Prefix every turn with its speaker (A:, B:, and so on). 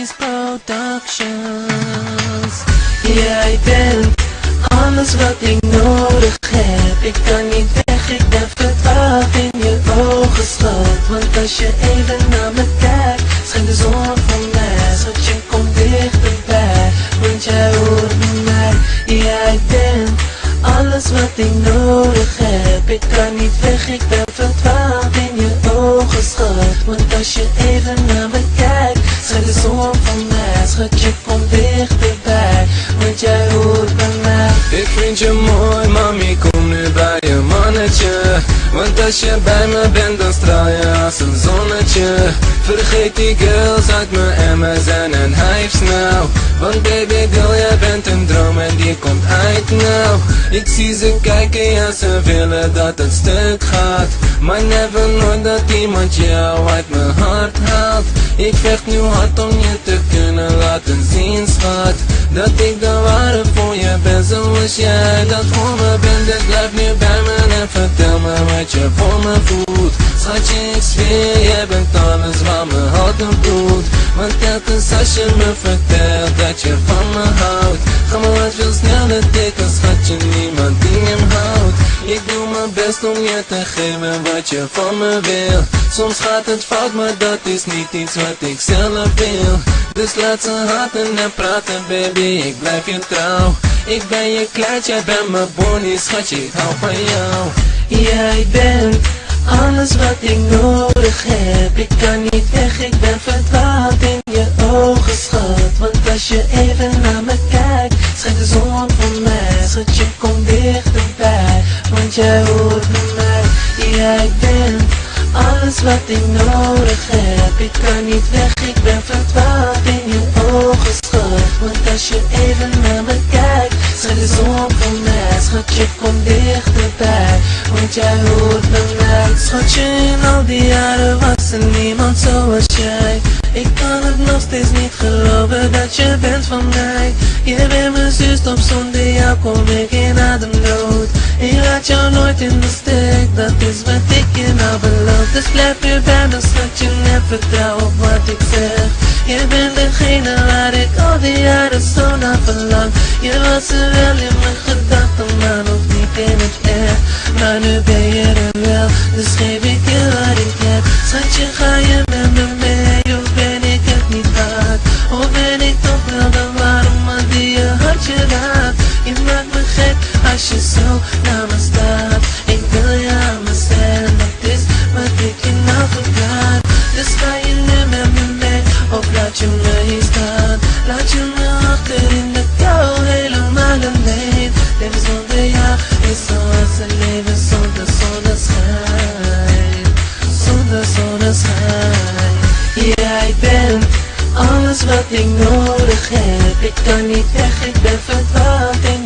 A: Maurice Productions. Jij bent alles wat ik nodig heb. Ik kan niet weg, ik ben verdwaald in je ogen, schat. Want als je even naar me kijkt, schijnt de zon voor mij. Schatje, kom dichterbij, want jij hoort bij mij. Jij bent alles wat ik nodig heb. Ik kan niet weg, ik ben verdwaald in je ogen, schat. Want als je even naar me kijkt, schijnt de zon van mij. Schatje, kom dichterbij, want jij hoort bij mij.
B: Ik vind je mooi, mami, kom nu bij je mannetje. Want als je bij me bent, dan straal je als een zonnetje. Vergeet die girls uit me en mij zijn en hij snel. Want baby girl, jij bent een droom en die komt uit nou. Ik zie ze kijken, ja ze willen dat het stuk gaat. Maar never nooit dat iemand jou uit mijn hart haalt. Ik vecht nu hard om je te kunnen laten zien, schat. Dat ik de ware voor je ben zoals jij dat voor me bent. Dus blijf nu bij me en vertel me wat je voor me voelt. Schatje, ik zweer, jij bent alles waar mijn hart om doet. Want telkens als je me vertelt dat je van me houdt, ga maar wat veel sneller tikken, schatje, niemand die hem houdt. Ik doe mijn best om je te geven wat je van me wil. Soms gaat het fout, maar dat is niet iets wat ik zelf wil. Dus laat ze haten en praten, baby, ik blijf je trouw. Ik ben je kleid, jij bent mijn bonnie, schatje, ik hou van jou.
A: Jij bent alles wat ik nodig heb. Ik kan niet weg, ik ben verdwaald in je ogen, schat. Want als je even naar me kijkt, schijnt de zon voor mij. Schatje, kom dichterbij, want jij hoort bij mij. Jij bent alles wat ik nodig heb. Ik kan niet weg, ik ben verdwaald in je ogen, schat. Want als je even naar me kijkt, schijnt de zon voor mij. Schatje, kom dichterbij, want jij hoort bij mij. Schatje, in al die jaren was er niemand zoals jij. Ik kan het nog steeds niet geloven dat je bent van mij. Je bent mijn zuster, zonder jou kom ik in ademnood. Ik laat jou nooit in de steek, dat is wat ik je nou beloof. Dus blijf nu bij me, schatje, en vertrouw op wat ik zeg. Je bent degene waar ik al die jaren zo naar verlang. Je was er wel in mijn gedachten, maar nog niet in het echt. Maar nu ben je er wel, dus geef ik je wat ik heb. Schatje, ga je met me mee, of ben ik het niet waard? Of ben ik toch wel de ware man die je hartje raakt? Je maakt me gek als je zo naar me staat. Ik wil je aan me zijn, dat is wat ik je nou verklaar. Dus ga je nu met me mee, of laat je me hier staan? Laat je me achter in de kou, helemaal alleen. Leven zonder jou is zoals een leven zonder zonneschijn. Zonder zonneschijn. Jij bent alles wat ik nodig heb. Ik kan niet weg, ik ben verdwaald in